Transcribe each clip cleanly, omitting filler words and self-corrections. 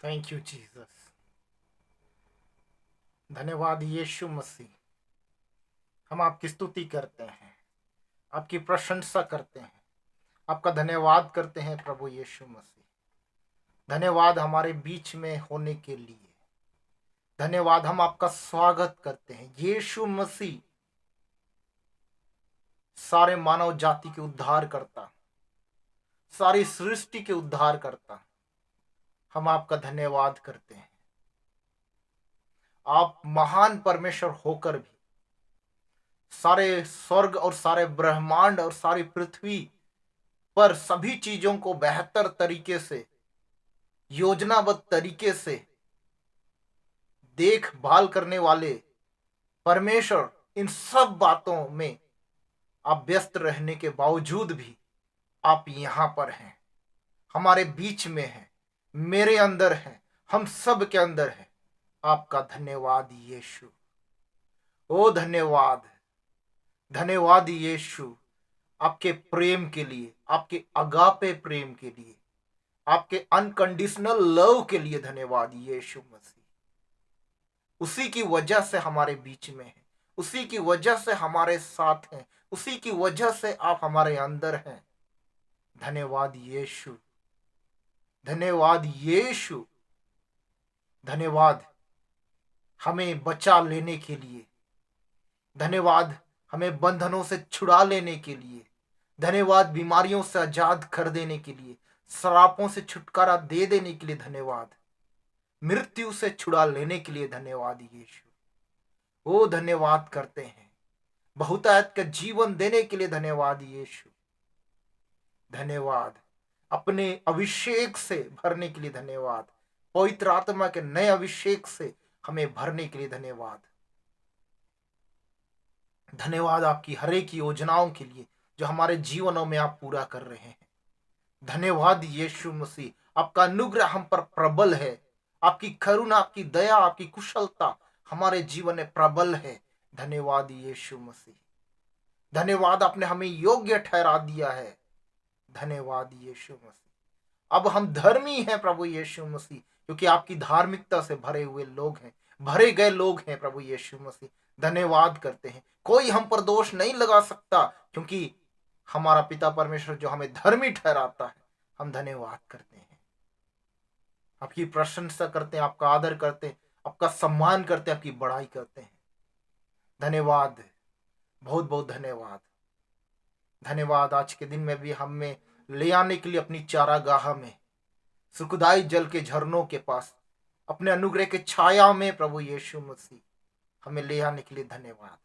Thank you Jesus. धन्यवाद यीशु मसीह। हम आपकी स्तुति करते हैं, आपकी प्रशंसा करते हैं, आपका धन्यवाद करते हैं प्रभु यीशु मसीह। धन्यवाद हमारे बीच में होने के लिए। धन्यवाद, हम आपका स्वागत करते हैं यीशु मसीह, सारे मानव जाति के उद्धार करता, सारी सृष्टि के उद्धार करता। हम आपका धन्यवाद करते हैं। आप महान परमेश्वर होकर भी सारे स्वर्ग और सारे ब्रह्मांड और सारी पृथ्वी पर सभी चीजों को बेहतर तरीके से, योजनाबद्ध तरीके से देखभाल करने वाले परमेश्वर, इन सब बातों में आप व्यस्त रहने के बावजूद भी आप यहां पर हैं, हमारे बीच में हैं, मेरे अंदर हैं, हम सब के अंदर हैं। आपका धन्यवाद यीशु। ओ धन्यवाद, धन्यवाद यीशु, आपके प्रेम के लिए, आपके अगापे प्रेम के लिए, आपके अनकंडीशनल लव के लिए धन्यवाद यीशु मसीह। उसी की वजह से हमारे बीच में है, उसी की वजह से हमारे साथ हैं, उसी की वजह से आप हमारे अंदर हैं। धन्यवाद यीशु, धन्यवाद यीशु, धन्यवाद हमें बचा लेने के लिए, धन्यवाद हमें बंधनों से छुड़ा लेने के लिए, धन्यवाद बीमारियों से आजाद कर देने के लिए, श्रापों से छुटकारा दे देने के लिए धन्यवाद, मृत्यु से छुड़ा लेने के लिए धन्यवाद यीशु। ओ धन्यवाद करते हैं, बहुतायत का जीवन देने के लिए धन्यवाद यीशु। धन्यवाद, अपने अभिषेक से भरने के लिए धन्यवाद, पवित्र आत्मा के नए अभिषेक से हमें भरने के लिए धन्यवाद। धन्यवाद आपकी हर एक योजनाओं के लिए जो हमारे जीवनों में आप पूरा कर रहे हैं। धन्यवाद यीशु मसीह, आपका अनुग्रह हम पर प्रबल है, आपकी करुणा, आपकी दया, आपकी कुशलता हमारे जीवन में प्रबल है। धन्यवाद यीशु मसीह, धन्यवाद आपने हमें योग्य ठहरा दिया है। धन्यवाद यीशु मसीह, अब हम धर्मी हैं प्रभु यीशु मसीह, क्योंकि आपकी धार्मिकता से भरे हुए लोग हैं, भरे गए लोग हैं प्रभु यीशु मसीह। धन्यवाद करते हैं, कोई हम पर दोष नहीं लगा सकता, क्योंकि हमारा पिता परमेश्वर जो हमें धर्मी ठहराता है। हम धन्यवाद करते हैं, आपकी प्रशंसा करते हैं, आपका आदर करते हैं, आपका सम्मान करते हैं, आपकी बड़ाई करते हैं। धन्यवाद, बहुत बहुत धन्यवाद। धन्यवाद, आज के दिन में भी हमें ले आने के लिए अपनी चारागाह में, सुखदाई जल के झरनों के पास, अपने अनुग्रह के छाया में प्रभु यीशु मसीह हमें ले आने के लिए धन्यवाद,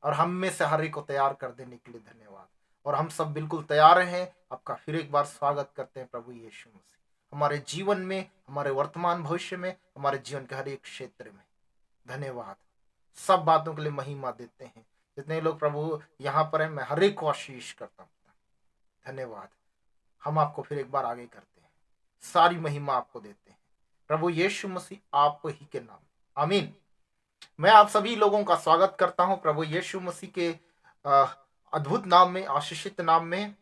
और हम में से हर एक को तैयार कर देने के लिए धन्यवाद। और हम सब बिल्कुल तैयार हैं, आपका फिर एक बार स्वागत करते हैं प्रभु यीशु मसीह, हमारे जीवन में, हमारे वर्तमान भविष्य में, हमारे जीवन के हर एक क्षेत्र में। धन्यवाद, सब बातों के लिए महिमा देते हैं। जितने लोग प्रभु यहाँ पर हैं, मैं हर एक को आशीष करता हूँ। धन्यवाद, हम आपको फिर एक बार आगे करते हैं, सारी महिमा आपको देते हैं प्रभु यीशु मसीह आप ही के नाम, आमीन। मैं आप सभी लोगों का स्वागत करता हूं प्रभु यीशु मसीह के अद्भुत नाम में, आशीषित नाम में।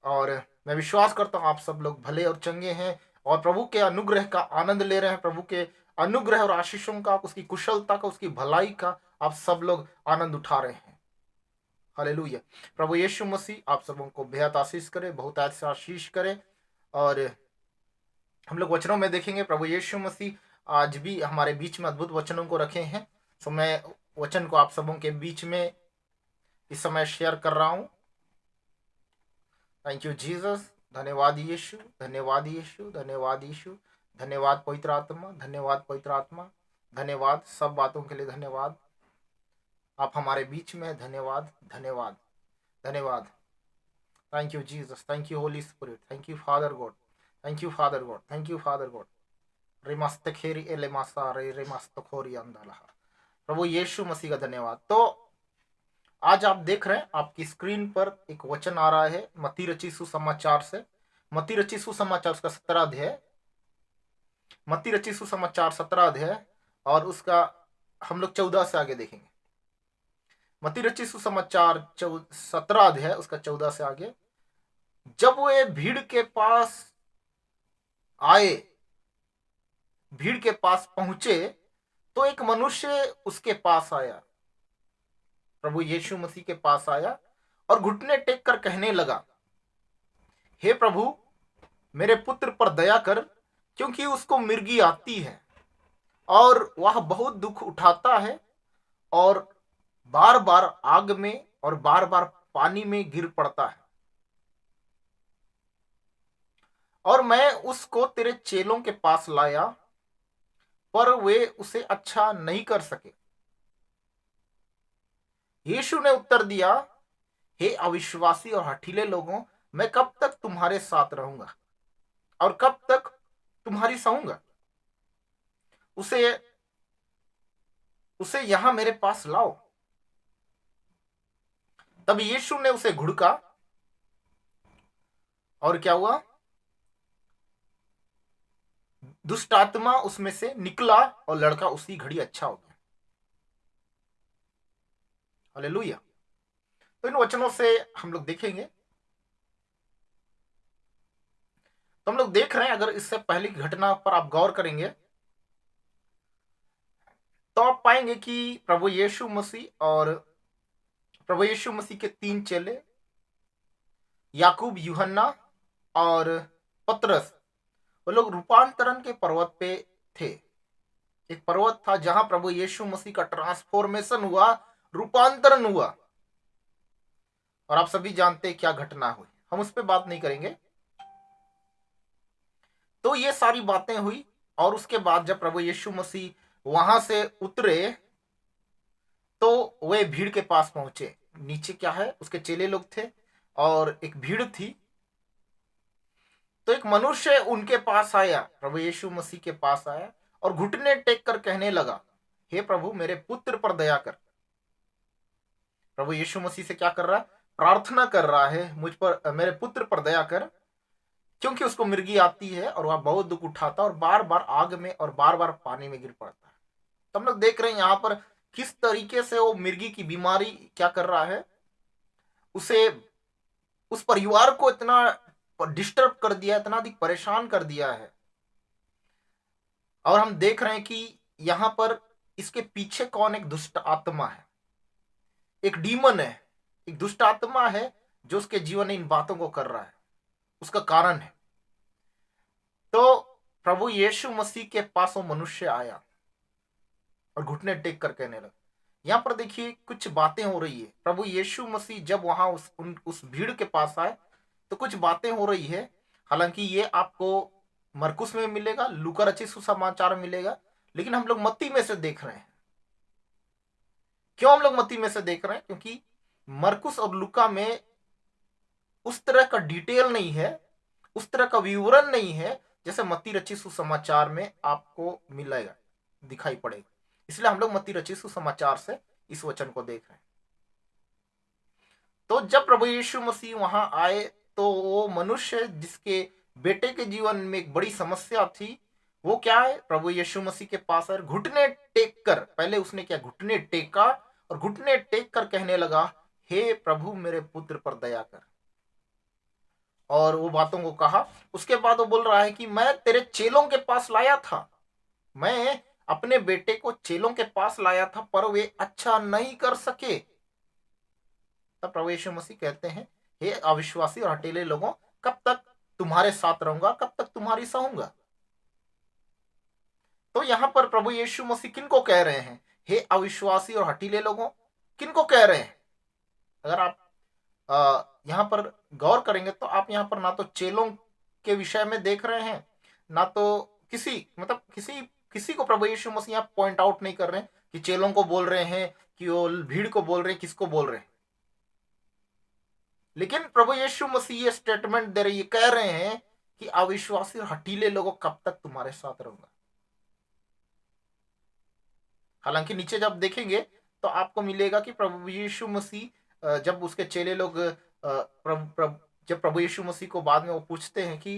और मैं विश्वास करता हूं आप सब लोग भले और चंगे हैं और प्रभु के अनुग्रह का आनंद ले रहे हैं, प्रभु के अनुग्रह और आशीषों का, उसकी कुशलता का, उसकी भलाई का आप सब लोग आनंद उठा रहे हैं। हालेलुया। प्रभु यीशु मसीह आप सबों को बेहद आशीष करे, बहुत ऐसे आशीष करे। और हम लोग वचनों में देखेंगे, प्रभु यीशु मसीह आज भी हमारे बीच में अद्भुत वचनों को रखे हैं। तो मैं वचन को आप सबों के बीच में इस समय शेयर कर रहा हूँ। थैंक यू जीसस, धन्यवाद यीशु, धन्यवाद यीशु, धन्यवाद यीशु, धन्यवाद पवित्र आत्मा, धन्यवाद पवित्र आत्मा, धन्यवाद सब बातों के लिए धन्यवाद। आप हमारे बीच में, धन्यवाद धन्यवाद धन्यवाद। Thank you Jesus, thank you Holy Spirit, thank you Father God, thank you Father God, thank you Father God. रिमस्तखेरी एलेमासा रे रिमस्तखोरी अंदाला। प्रभु यीशु मसीह का धन्यवाद। तो आज आप देख रहे हैं, आपकी स्क्रीन पर एक वचन आ रहा है मत्ती रची सुसमाचार से, मत्ती रची सुसमाचार उसका 17 अध्याय, मत्ती रची सुसमाचार 17 अध्याय, और उसका हम लोग 14 से आगे देखेंगे। मत्ती रची सुसमाचार 17 अध्याय उसका 14 से आगे। जब वे भीड़ के पास आए भीड़ के पास पहुंचे तो एक मनुष्य उसके पास आया, प्रभु यीशु मसीह के पास आया और घुटने टेक कर कहने लगा, हे प्रभु मेरे पुत्र पर दया कर, क्योंकि उसको मिर्गी आती है और वह बहुत दुख उठाता है और बार बार आग में और बार बार पानी में गिर पड़ता है, और मैं उसको तेरे चेलों के पास लाया पर वे उसे अच्छा नहीं कर सके। यीशु ने उत्तर दिया, हे अविश्वासी और हठीले लोगों, मैं कब तक तुम्हारे साथ रहूंगा और कब तक तुम्हारी सहूंगा? उसे उसे यहां मेरे पास लाओ। तब यीशु ने उसे घुड़का और क्या हुआ? दुष्ट आत्मा उसमें से निकला और लड़का उसी घड़ी अच्छा हो गया। हालेलुया। तो इन वचनों से हम लोग देखेंगे, तो हम लोग देख रहे हैं, अगर इससे पहले की घटना पर आप गौर करेंगे तो आप पाएंगे कि प्रभु यीशु मसीह के 3 चेले, याकूब, यूहन्ना और पतरस, वो लोग रूपांतरण के पर्वत पे थे। एक पर्वत था जहां प्रभु यीशु मसीह का ट्रांसफॉर्मेशन हुआ, रूपांतरण हुआ। और आप सभी जानते हैं क्या घटना हुई, हम उस पर बात नहीं करेंगे। तो ये सारी बातें हुई और उसके बाद जब प्रभु यीशु मसीह वहां से उतरे तो वे भीड़ के पास पहुंचे। नीचे क्या है, उसके चेले लोग थे और एक भीड़ थी। तो एक मनुष्य उनके पास आया, प्रभु यीशु मसीह के पास आया और घुटने टेक कर कहने लगा, हे प्रभु मेरे पुत्र पर दया कर। प्रभु यीशु मसीह से क्या कर रहा है? प्रार्थना कर रहा है, मुझ पर, मेरे पुत्र पर दया कर, क्योंकि उसको मिर्गी आती है और वह बहुत दुख उठाता और बार बार आग में और बार बार पानी में गिर पड़ता है। तो हम लोग देख रहे हैं यहाँ पर किस तरीके से वो मिर्गी की बीमारी क्या कर रहा है, उसे, उस परिवार को इतना डिस्टर्ब कर दिया, इतना अधिक परेशान कर दिया है। और हम देख रहे हैं कि यहां पर इसके पीछे कौन? एक दुष्ट आत्मा है, एक डीमन है, एक दुष्ट आत्मा है जो उसके जीवन में इन बातों को कर रहा है, उसका कारण है। तो प्रभु यीशु मसीह के पास वो मनुष्य आया और घुटने टेक कर कहने लगा। यहां पर देखिए कुछ बातें हो रही है। प्रभु यीशु मसीह जब वहां उस भीड़ के पास आए तो कुछ बातें हो रही है। हालांकि ये आपको मरकुस में मिलेगा, लूका रचित सुसमाचार में मिलेगा, लेकिन हम लोग मत्ती में से देख रहे हैं। क्यों हम लोग मत्ती में से देख रहे हैं? क्योंकि मरकुस और लूका में उस तरह का डिटेल नहीं है, उस तरह का विवरण नहीं है जैसे मत्ती रचित सुसमाचार में आपको मिलेगा, दिखाई पड़ेगा। इसलिए हम लोग मत्ती रचित सुसमाचार से इस वचन को देख रहे हैं। तो जब प्रभु यीशु मसीह वहां आए तो वो मनुष्य जिसके बेटे के जीवन में एक बड़ी समस्या थी, वो क्या है, प्रभु यीशु मसीह के पास आए, घुटने टेक कर, पहले उसने क्या, घुटने टेका और घुटने टेक कर कहने लगा, हे प्रभु मेरे पुत्र पर दया कर। और वो बातों को कहा। उसके बाद वो बोल रहा है कि मैं तेरे चेलों के पास लाया था, मैं अपने बेटे को चेलों के पास लाया था पर वे अच्छा नहीं कर सके। तब प्रभु यीशु मसीह कहते हैं, हे अविश्वासी और हठीले लोगों, कब तक तुम्हारे साथ रहूंगा, कब तक तुम्हारी सहूंगा? तो यहां पर प्रभु यीशु मसीह किनको कह रहे हैं? हे अविश्वासी और हठीले लोगों, किनको कह रहे हैं? अगर आप यहां पर गौर करेंगे तो आप यहां पर ना तो चेलों के विषय में देख रहे हैं, ना तो किसी को प्रभु यीशु मसीह यहाँ पॉइंट आउट नहीं कर रहे हैं कि चेलों को बोल रहे हैं कि वो भीड़ को बोल रहे हैं, किसको बोल रहे हैं। लेकिन प्रभु यीशु मसीह ये स्टेटमेंट दे रहे, ये कह रहे हैं कि अविश्वासी और हठीले लोगों, कब तक तुम्हारे साथ रहूंगा। हालांकि नीचे जब देखेंगे तो आपको मिलेगा कि प्रभु यीशु मसीह जब उसके चेले लोग जब प्रभु यीशु मसीह को बाद में वो पूछते हैं कि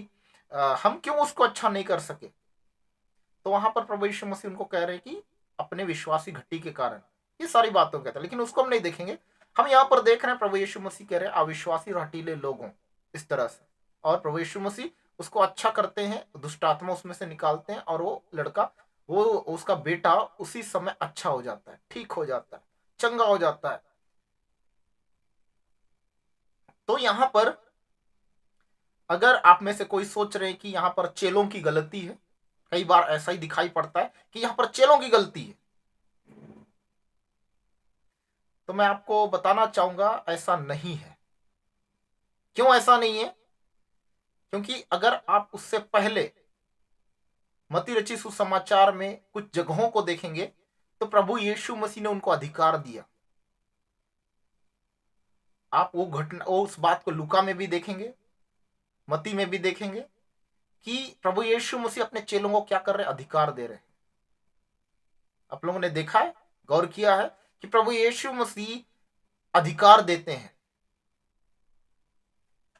हम क्यों उसको अच्छा नहीं कर सके, तो वहां पर प्रभु यीशु मसीह उनको कह रहे हैं कि अपने विश्वासी घटी के कारण, ये सारी बातों कहता है। लेकिन उसको हम नहीं देखेंगे, हम यहाँ पर देख रहे हैं प्रभु यीशु मसीह कह रहे हैं अविश्वासी और हठीले लोगों, इस तरह से। और प्रभु यीशु मसीह उसको अच्छा करते हैं, दुष्ट आत्मा उसमें से निकालते हैं, और वो लड़का, वो उसका बेटा उसी समय अच्छा हो जाता है, ठीक हो जाता है, चंगा हो जाता है। तो यहां पर अगर आप में से कोई सोच रहे हैं कि यहां पर चेलों की गलती है, कई बार ऐसा ही दिखाई पड़ता है कि यहां पर चेलों की गलती है, तो मैं आपको बताना चाहूंगा ऐसा नहीं है। क्यों ऐसा नहीं है? क्योंकि अगर आप उससे पहले मती रची सुसमाचार में कुछ जगहों को देखेंगे तो प्रभु यीशु मसीह ने उनको अधिकार दिया। आप वो घटना, वो उस बात को लूका में भी देखेंगे, मती में भी देखेंगे कि प्रभु यीशु मसीह अपने चेलों को क्या कर रहे हैं, अधिकार दे रहे हैं। आप लोगों ने देखा है, गौर किया है कि प्रभु यीशु मसीह अधिकार देते हैं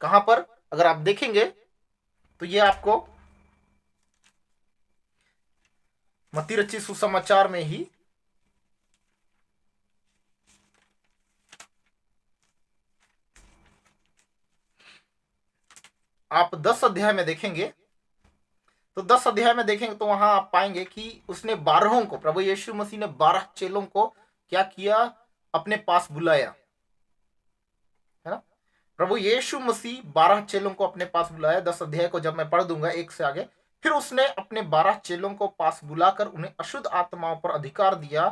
कहां पर? अगर आप देखेंगे तो ये आपको मती रची सुसमाचार में ही आप 10 अध्याय में देखेंगे, तो 10 अध्याय में देखेंगे तो वहां आप पाएंगे कि उसने 12 को, प्रभु यीशु मसीह ने 12 चेलों को क्या किया, अपने पास बुलाया, है ना। प्रभु यीशु मसीह 12 चेलों को अपने पास बुलाया। 10 अध्याय को जब मैं पढ़ दूंगा एक से आगे, फिर उसने अपने 12 चेलों को पास बुलाकर उन्हें अशुद्ध आत्माओं पर अधिकार दिया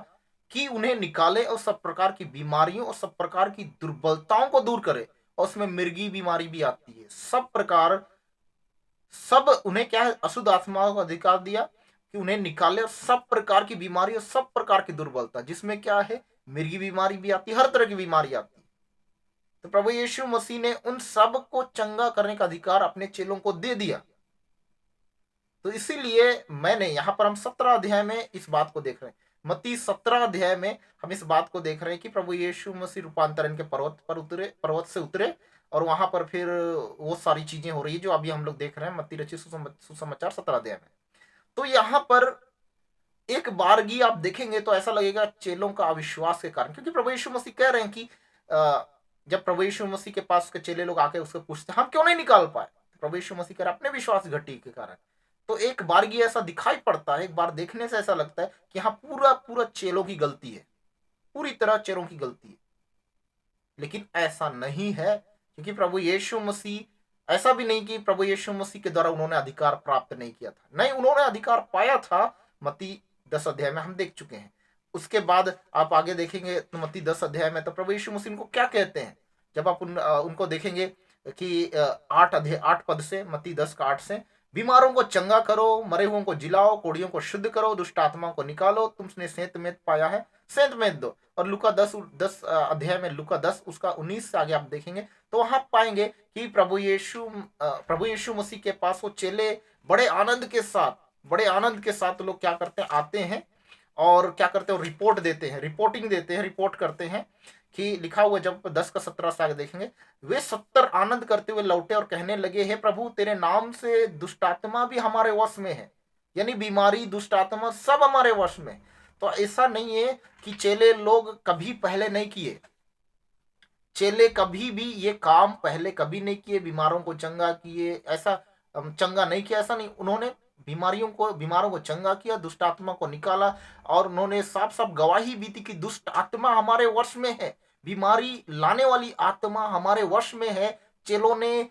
कि उन्हें निकाले और सब प्रकार की बीमारियों और सब प्रकार की दुर्बलताओं को दूर करे। और उसमें मिर्गी बीमारी भी आती है, सब प्रकार, सब उन्हें क्या है, अशुद्ध आत्माओं को अधिकार दिया कि उन्हें निकाले और सब प्रकार की बीमारी और सब प्रकार की दुर्बलता, जिसमें क्या है, मिर्गी बीमारी भी आती है, हर तरह की बीमारी आती है। तो प्रभु यीशु मसीह ने उन सब को चंगा करने का अधिकार अपने चेलों को दे दिया। तो इसीलिए मैंने यहां पर, हम 17 अध्याय में इस बात को देख रहे हैं, मत्ती 17 अध्याय में हम इस बात को देख रहे हैं कि प्रभु यीशु मसीह रूपांतरण के पर्वत पर उतरे, पर्वत से उतरे, और वहां पर फिर वो सारी चीजें हो रही है जो अभी हम लोग देख रहे हैं मत्ती रचित सुसमाचार 17 अध्याय में। तो यहां पर एक बारगी आप देखेंगे तो ऐसा लगेगा चेलों का अविश्वास के कारण, क्योंकि प्रभु यीशु मसीह कह रहे हैं कि जब प्रभु यीशु मसीह के पास उसके चेले लोग आके उससे पूछते हम क्यों नहीं निकाल पाए, तो प्रभु यीशु मसीह कह रहे अपने विश्वास घटी के कारण। तो एक बारगी ऐसा दिखाई पड़ता है, एक बार देखने से ऐसा लगता है कि हाँ पूरा पूरा चेलों की गलती है, पूरी तरह चेलों की गलती है। लेकिन ऐसा नहीं है, क्योंकि प्रभु यीशु मसीह, ऐसा भी नहीं कि प्रभु यीशु मसीह के द्वारा उन्होंने अधिकार प्राप्त नहीं किया था, नहीं, उन्होंने अधिकार पाया था। मत्ती 10 अध्याय में हम देख चुके हैं। उसके बाद आप आगे देखेंगे तो मत्ती 10 अध्याय में तो प्रभु यीशु मसीह उनको क्या कहते हैं, जब आप उनको देखेंगे कि 8 पद से, मत्ती 10 का 8 से, बीमारों को चंगा करो, मरे हुओं को जिलाओ, कोड़ियों को शुद्ध करो, दुष्ट आत्माओं को निकालो, तुमने सेंत में पाया है सेंत में दो। और लूका 10 अध्याय में, लूका 10 उसका 19 से आगे आप देखेंगे तो वहां पाएंगे कि प्रभु यीशु मसीह के पास वो चेले बड़े आनंद के साथ, बड़े आनंद के साथ लोग क्या करते हैं, आते हैं और क्या करते हैं, रिपोर्ट देते हैं, रिपोर्टिंग देते हैं, रिपोर्ट करते हैं कि लिखा हुआ, जब 10 का 17 से आगे देखेंगे, वे 70 आनंद करते हुए लौटे और कहने लगे, हे प्रभु तेरे नाम से दुष्टात्मा भी हमारे वश में है, यानी बीमारी, दुष्टात्मा सब हमारे वश में। तो ऐसा नहीं है कि चेले लोग कभी पहले नहीं किए, चेले कभी भी ये काम पहले कभी नहीं किए, बीमारों को चंगा किए, ऐसा चंगा नहीं किया, ऐसा नहीं, उन्होंने बीमारों को चंगा किया, दुष्ट आत्मा को निकाला, और उन्होंने साफ साफ गवाही भी दी कि दुष्ट आत्मा हमारे वश में है, बीमारी लाने वाली आत्मा हमारे वश में है। चेलों ने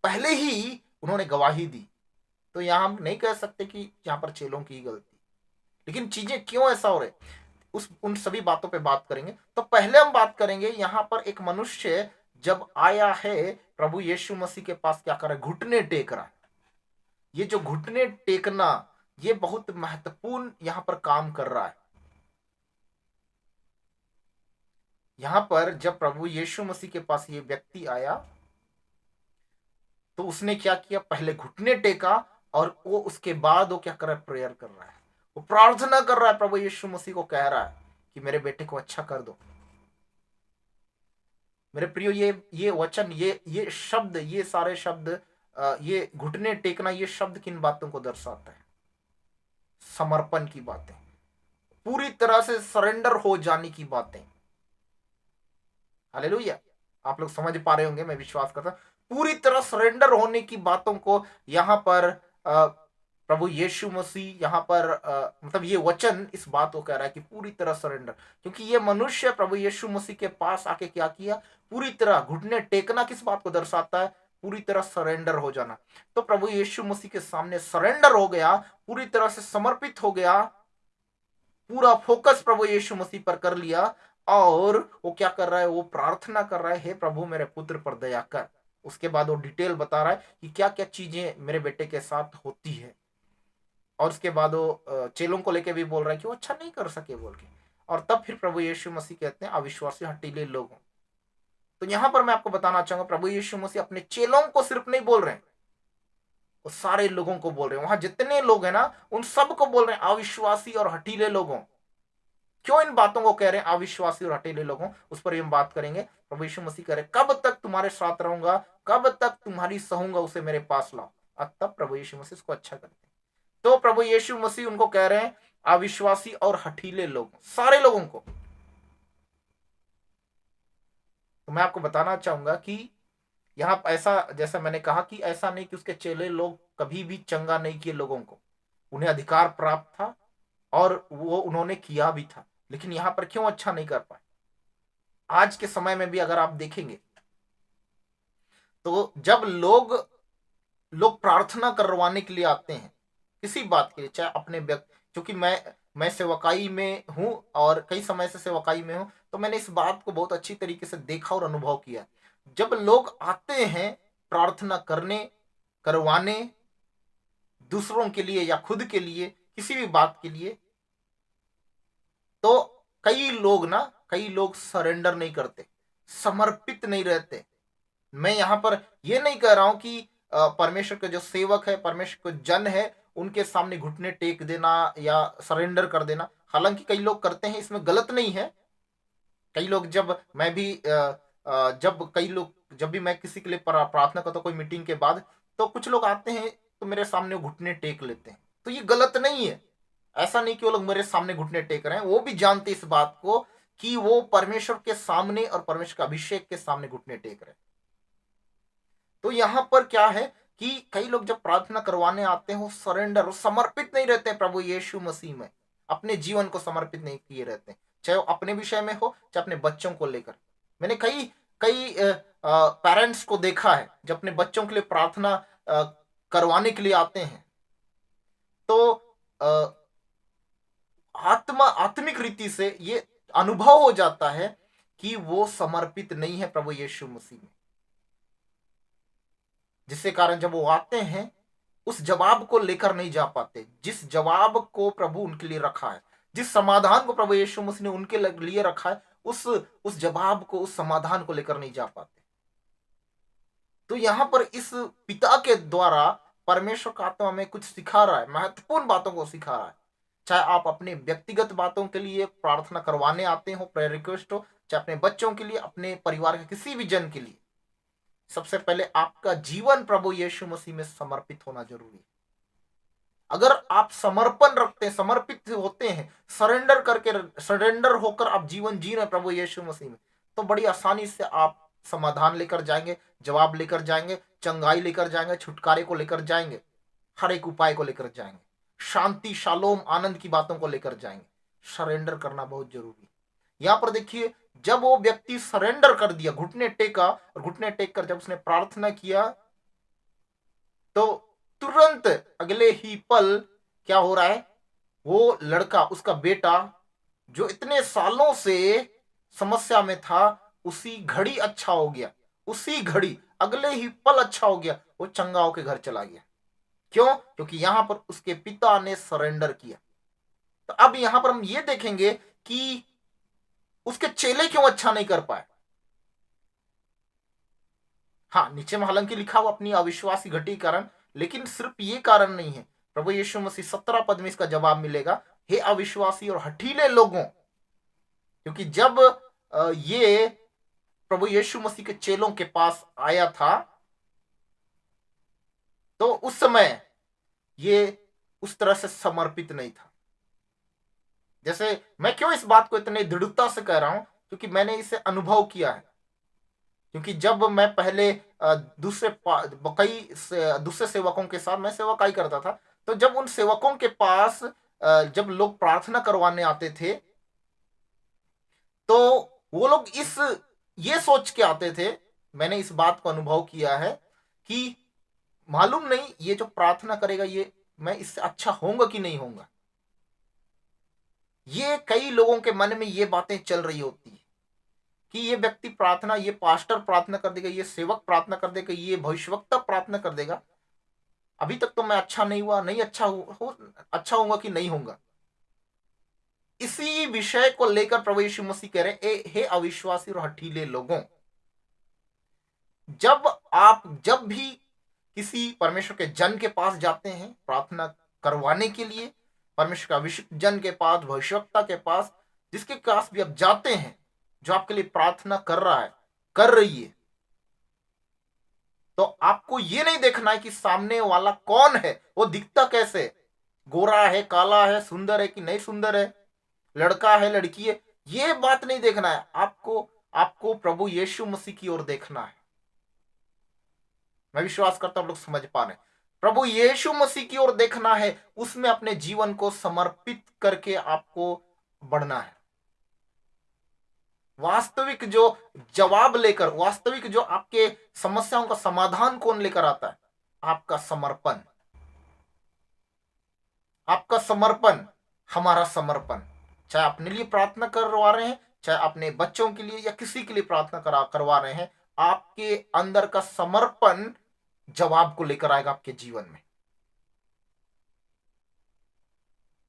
पहले ही उन्होंने गवाही दी। तो यहां हम नहीं कह सकते कि यहां पर चेलों की गलती, लेकिन चीजें क्यों ऐसा हो रहे, उन सभी बातों पे बात करेंगे। तो पहले हम बात करेंगे यहां पर एक मनुष्य जब आया है प्रभु यीशु मसीह के पास, क्या कर रहा है, घुटने टेक रहा है। ये जो घुटने टेकना, ये बहुत महत्वपूर्ण यहां पर काम कर रहा है। यहां पर जब प्रभु यीशु मसीह के पास ये व्यक्ति आया तो उसने क्या किया, पहले घुटने टेका, और वो उसके बाद वो क्या कर रहा है, प्रेयर कर रहा है, वो प्रार्थना कर रहा है, प्रभु यीशु मसीह को कह रहा है कि मेरे बेटे को अच्छा कर दो। मेरे प्रियो, ये वचन, ये शब्द, ये सारे शब्द, ये घुटने टेकना, ये शब्द किन बातों को दर्शाता है, समर्पण की बातें, पूरी तरह से सरेंडर हो जाने की बातें। हालेलुया, आप लोग समझ पा रहे होंगे, मैं विश्वास करता हूं। पूरी तरह सरेंडर होने की बातों को यहाँ पर प्रभु यीशु मसीह यहाँ पर मतलब ये वचन इस बात को कह रहा है कि पूरी तरह सरेंडर, क्योंकि ये मनुष्य प्रभु यीशु मसीह के पास आके क्या किया, पूरी तरह घुटने टेकना किस बात को दर्शाता है, पूरी तरह सरेंडर हो जाना। तो प्रभु यीशु मसीह के सामने सरेंडर हो गया, पूरी तरह से समर्पित हो गया, पूरा फोकस प्रभु यीशु मसीह पर कर लिया, और वो क्या कर रहा है, वो प्रार्थना कर रहा है, हे प्रभु मेरे पुत्र पर दया कर। उसके बाद वो डिटेल बता रहा है कि क्या क्या चीजें मेरे बेटे के साथ होती है, और उसके बाद वो चेलों को लेके भी बोल रहा है कि वो अच्छा नहीं कर सके बोल के। और तब फिर प्रभु यीशु मसीह कहते हैं अविश्वासी हठीले लोगों। तो यहां पर मैं आपको बताना चाहूंगा, प्रभु यीशु मसीह अपने चेलों को सिर्फ नहीं बोल रहे हैं, वो सारे लोगों को बोल रहे हैं, वहां जितने लोग हैं ना उन सबको बोल रहे हैं अविश्वासी और हठीले लोगों। क्यों इन बातों को कह रहे हैं अविश्वासी और हठीले लोगों, उस पर हम बात करेंगे। प्रभु यीशु मसीह कह रहे कब तक तुम्हारे साथ रहूंगा, कब तक तुम्हारी सहूंगा, उसे मेरे पास लाओ। और तब प्रभु यीशु मसीह उसको अच्छा करते हैं। तो प्रभु यीशु मसीह उनको कह रहे हैं अविश्वासी और हठीले लोग, सारे लोगों को। तो मैं आपको बताना चाहूंगा कि यहाँ ऐसा, जैसा मैंने कहा कि ऐसा नहीं कि उसके चेले लोग कभी भी चंगा नहीं किए लोगों को, उन्हें अधिकार प्राप्त था और वो उन्होंने किया भी था, लेकिन यहां पर क्यों अच्छा नहीं कर पाए। आज के समय में भी अगर आप देखेंगे तो जब लोग लोग प्रार्थना करवाने के लिए आते हैं किसी बात के लिए, चाहे अपने व्यक्ति, क्योंकि मैं सेवकाई में हूं और कई समय से सेवकाई में हूं, तो मैंने इस बात को बहुत अच्छी तरीके से देखा और अनुभव किया। जब लोग आते हैं प्रार्थना करने, करवाने, दूसरों के लिए या खुद के लिए, किसी भी बात के लिए, तो कई लोग सरेंडर नहीं करते, समर्पित नहीं रहते। मैं यहां पर यह नहीं कह रहा हूं कि परमेश्वर के जो सेवक है, परमेश्वर के जन है, उनके सामने घुटने टेक देना या सरेंडर कर देना, हालांकि कई लोग करते हैं, इसमें गलत नहीं है। कई लोग, जब मैं भी जब भी मैं किसी के लिए प्रार्थना करता हूँ कोई मीटिंग के बाद, तो कुछ लोग आते हैं तो मेरे सामने घुटने टेक लेते हैं, तो ये गलत नहीं है। ऐसा नहीं कि वो लोग मेरे सामने घुटने टेक रहे हैं, वो भी जानते इस बात को कि वो परमेश्वर के सामने और परमेश्वर के अभिषेक के सामने घुटने टेक रहे हैं। तो यहां पर क्या है कि कई लोग जब प्रार्थना करवाने आते हैं वो सरेंडर, समर्पित नहीं रहते हैं प्रभु यीशु मसीह में, अपने जीवन को समर्पित नहीं किए रहते हैं, चाहे वो अपने विषय में हो चाहे अपने बच्चों को लेकर। मैंने कई कई पेरेंट्स को देखा है जब अपने बच्चों के लिए प्रार्थना करवाने के लिए आते हैं, तो आत्मिक रीति से ये अनुभव हो जाता है कि वो समर्पित नहीं है प्रभु यीशु मसीह में, जिसके कारण जब वो आते हैं उस जवाब को लेकर नहीं जा पाते, जिस जवाब को प्रभु उनके लिए रखा है, जिस समाधान को प्रभु यीशु मसीह ने उनके लिए रखा है, उस जवाब को, उस समाधान को लेकर नहीं जा पाते। तो यहां पर इस पिता के द्वारा परमेश्वर का आत्मा में कुछ सिखा रहा है, महत्वपूर्ण बातों को सिखा रहा है। चाहे आप अपने व्यक्तिगत बातों के लिए प्रार्थना करवाने आते हो, प्रेयर रिक्वेस्ट हो, चाहे अपने बच्चों के लिए, अपने परिवार के किसी भी जन के लिए, सबसे पहले आपका जीवन प्रभु यीशु मसीह में समर्पित होना जरूरी है। अगर आप समर्पण रखते हैं, समर्पित होते हैं, सरेंडर होकर आप जीवन जी रहे हैं प्रभु यीशु मसीह में, तो बड़ी आसानी से आप समाधान लेकर जाएंगे, जवाब लेकर जाएंगे, चंगाई लेकर जाएंगे, छुटकारे को लेकर जाएंगे, हर एक उपाय को लेकर जाएंगे, शांति, शालोम, आनंद की बातों को लेकर जाएंगे। सरेंडर करना बहुत जरूरी है। यहां पर देखिए, जब वो व्यक्ति सरेंडर कर दिया, घुटने टेका, और घुटने टेक कर जब उसने प्रार्थना किया, तो तुरंत अगले ही पल क्या हो रहा है, वो लड़का, उसका बेटा, जो इतने सालों से समस्या में था, उसी घड़ी अच्छा हो गया, उसी घड़ी, अगले ही पल अच्छा हो गया, वो चंगा होकर घर चला गया। क्यों? क्योंकि यहां पर उसके पिता ने सरेंडर किया। तो अब यहां पर हम ये देखेंगे कि उसके चेले क्यों अच्छा नहीं कर पाए। हाँ, नीचे में हालांकि लिखा हुआ अपनी अविश्वासी घटी कारण, लेकिन सिर्फ ये कारण नहीं है। प्रभु यीशु मसीह 17 पद में इसका जवाब मिलेगा, हे अविश्वासी और हठीले लोगों। क्योंकि जब ये प्रभु यीशु मसीह के चेलों के पास आया था, तो उस समय ये उस तरह से समर्पित नहीं था। जैसे मैं क्यों इस बात को इतने दृढ़ता से कह रहा हूं, क्योंकि मैंने इसे अनुभव किया है। क्योंकि जब मैं पहले दूसरे सेवकों के साथ मैं सेवकाई करता था, तो जब उन सेवकों के पास जब लोग प्रार्थना करवाने आते थे, तो वो लोग ये सोच के आते थे, मैंने इस बात को अनुभव किया है कि मालूम नहीं ये जो प्रार्थना करेगा ये मैं इससे अच्छा होऊंगा कि नहीं होऊंगा। ये कई लोगों के मन में ये बातें चल रही होती है कि ये व्यक्ति प्रार्थना, ये पास्टर प्रार्थना कर देगा, ये सेवक प्रार्थना कर देगा, ये भविष्यवक्ता प्रार्थना कर देगा, अभी तक तो मैं अच्छा नहीं हुआ, नहीं अच्छा होऊंगा कि नहीं होऊंगा। इसी विषय को लेकर प्रभु यीशु मसीह कह रहे हैं, हे अविश्वासी और हठीले लोगों, जब भी किसी परमेश्वर के जन के पास जाते हैं प्रार्थना करवाने के लिए, परमेश्वर का अभिषिक्त जन के पास, भविष्यवक्ता के पास, जिसके पास भी आप जाते हैं, जो आपके लिए प्रार्थना कर रहा है, कर रही है, तो आपको ये नहीं देखना है कि सामने वाला कौन है, वो दिखता कैसे है, गोरा है, काला है, सुंदर है कि नहीं सुंदर है, लड़का है, लड़की है, ये बात नहीं देखना है। आपको प्रभु यीशु मसीह की ओर देखना है। मैं विश्वास करता हूं आप लोग समझ पा रहे हैं। प्रभु यीशु मसीह की ओर देखना है, उसमें अपने जीवन को समर्पित करके आपको बढ़ना है। वास्तविक जो जवाब लेकर, वास्तविक जो आपके समस्याओं का समाधान कौन लेकर आता है? आपका समर्पण, आपका समर्पण, हमारा समर्पण। चाहे अपने लिए प्रार्थना करवा रहे हैं, चाहे अपने बच्चों के लिए या किसी के लिए प्रार्थना करवा रहे हैं, आपके अंदर का समर्पण जवाब को लेकर आएगा आपके जीवन में।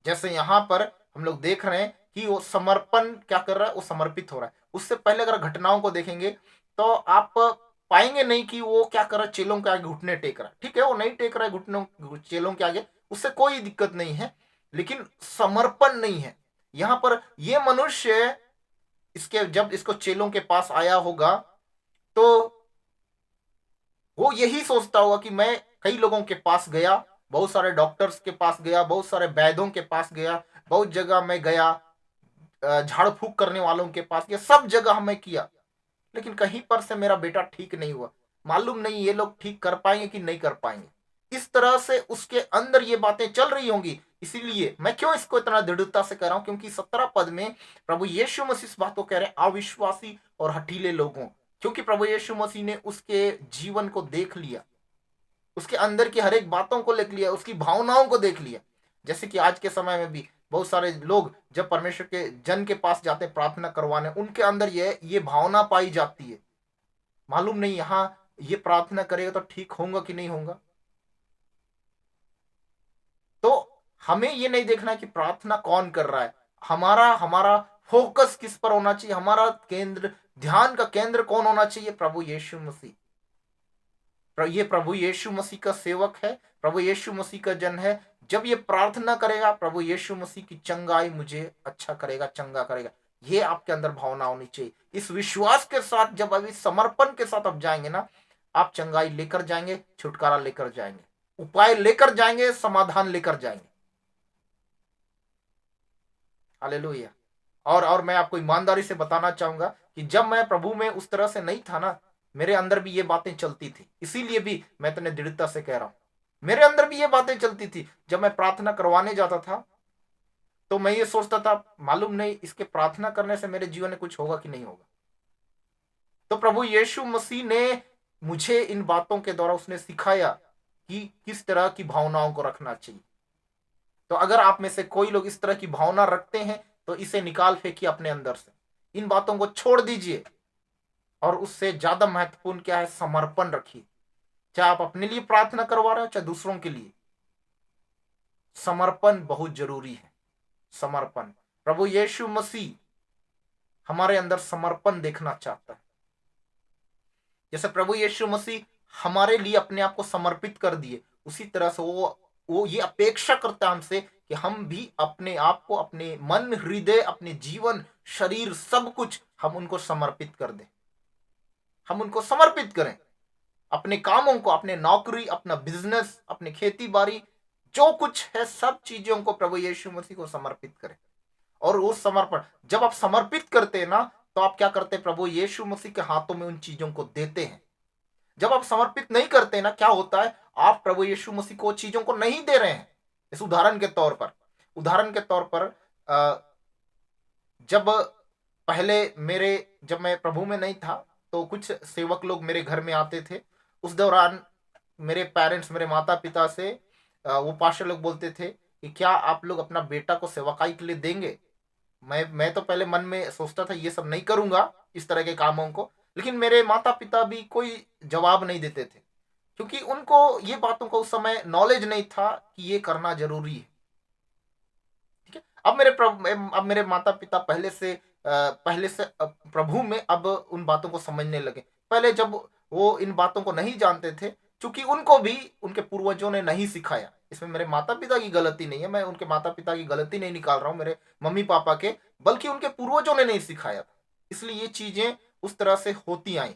जैसे यहां पर हम लोग देख रहे हैं कि वो समर्पण क्या कर रहा है, वो समर्पित हो रहा है। उससे पहले अगर घटनाओं को देखेंगे तो आप पाएंगे नहीं कि वो क्या कर रहा है, चेलों के आगे घुटने टेक रहा है। ठीक है, वो नहीं टेक रहा है घुटनों चेलों के आगे, उससे कोई दिक्कत नहीं है, लेकिन समर्पण नहीं है यहां पर। ये मनुष्य जब इसको चेलों के पास आया होगा तो वो यही सोचता होगा कि मैं कई लोगों के पास गया, बहुत सारे डॉक्टर्स के पास गया, बहुत सारे वैद्यों के पास गया, बहुत जगह मैं गया, झाड़ फूक करने वालों के पास गया, सब जगह मैं किया, लेकिन कहीं पर से मेरा बेटा ठीक नहीं हुआ। मालूम नहीं ये लोग ठीक कर पाएंगे कि नहीं कर पाएंगे। इस तरह से उसके अंदर ये बातें चल रही होंगी। इसीलिए मैं क्यों इसको इतना दृढ़ता से कह रहा हूं, क्योंकि 17 पद में प्रभु यीशु मसीह इस बात को कह रहे हैं, अविश्वासी और हठीले लोगों। क्योंकि प्रभु यीशु मसीह ने उसके जीवन को देख लिया, उसके अंदर की हर एक बातों को देख लिया, उसकी भावनाओं को देख लिया। जैसे कि आज के समय में भी बहुत सारे लोग जब परमेश्वर के जन के पास जाते हैं प्रार्थना करवाने, उनके अंदर ये भावना पाई जाती है, मालूम नहीं यहां ये प्रार्थना करेगा तो ठीक होगा कि नहीं होगा। तो हमें ये नहीं देखना कि प्रार्थना कौन कर रहा है, हमारा हमारा फोकस किस पर होना चाहिए, हमारा केंद्र, ध्यान का केंद्र कौन होना चाहिए? प्रभु यीशु मसीह। ये प्रभु यीशु मसीह का सेवक है, प्रभु यीशु मसीह का जन है। जब ये प्रार्थना करेगा, प्रभु यीशु मसीह की चंगाई मुझे अच्छा करेगा, चंगा करेगा, ये आपके अंदर भावना होनी चाहिए। इस विश्वास के साथ जब अभी समर्पण के साथ आप जाएंगे ना, आप चंगाई लेकर जाएंगे, छुटकारा लेकर जाएंगे, उपाय लेकर जाएंगे, समाधान लेकर जाएंगे। हालेलुया। और मैं आपको ईमानदारी से बताना चाहूंगा कि जब मैं प्रभु में उस तरह से नहीं था ना, मेरे अंदर भी ये बातें चलती थी। इसीलिए भी मैं इतने दृढ़ता से कह रहा हूं, मेरे अंदर भी ये बातें चलती थी। जब मैं प्रार्थना करवाने जाता था तो मैं ये सोचता था, मालूम नहीं इसके प्रार्थना करने से मेरे जीवन में कुछ होगा कि नहीं होगा। तो प्रभु यीशु मसीह ने मुझे इन बातों के द्वारा उसने सिखाया कि किस तरह की भावनाओं को रखना चाहिए। तो अगर आप में से कोई लोग इस तरह की भावना रखते हैं तो इसे निकाल फेंकिए अपने अंदर से, इन बातों को छोड़ दीजिए। और उससे ज्यादा महत्वपूर्ण क्या है? समर्पण रखिए। चाहे आप अपने लिए प्रार्थना करवा रहे हो, चाहे दूसरों के लिए, समर्पण बहुत जरूरी है। समर्पण, प्रभु यीशु मसीह हमारे अंदर समर्पण देखना चाहता है। जैसे प्रभु यीशु मसीह हमारे लिए अपने आप को समर्पित कर दिए, उसी तरह से वो ये अपेक्षा करता है हमसे कि हम भी अपने आप को, अपने मन, हृदय, अपने जीवन, शरीर, सब कुछ हम उनको समर्पित कर दें। हम उनको समर्पित करें, अपने कामों को, अपने नौकरी, अपना बिजनेस, अपने खेती बाड़ी, जो कुछ है सब चीजों को प्रभु यीशु मसीह को समर्पित करें। और वो समर्पण जब आप समर्पित करते हैं ना, तो आप क्या करते हैं? प्रभु यीशु मसीह के हाथों में उन चीजों को देते हैं। जब आप समर्पित नहीं करते ना, क्या होता है? आप प्रभु यीशु मसीह को चीजों को नहीं दे रहे हैं। इस उदाहरण के तौर पर जब पहले मेरे जब मैं प्रभु में नहीं था, तो कुछ सेवक लोग मेरे घर में आते थे। उस दौरान मेरे पेरेंट्स, मेरे माता पिता से वो पास्टर लोग बोलते थे कि क्या आप लोग अपना बेटा को सेवकाई के लिए देंगे? मैं तो पहले मन में सोचता था ये सब नहीं करूंगा, इस तरह के कामों को। लेकिन मेरे माता पिता भी कोई जवाब नहीं देते थे, क्योंकि उनको ये बातों का उस समय नॉलेज नहीं था कि ये करना जरूरी है। ठीक है। अब मेरे माता पिता पहले से प्रभु में अब उन बातों को समझने लगे। पहले जब वो इन बातों को नहीं जानते थे, क्योंकि उनको भी उनके पूर्वजों ने नहीं सिखाया। इसमें मेरे माता पिता की गलती नहीं है, मैं उनके माता पिता की गलती नहीं निकाल रहा हूँ, मेरे मम्मी पापा के, बल्कि उनके पूर्वजों ने नहीं सिखाया था। इसलिए ये चीजें उस तरह से होती आई।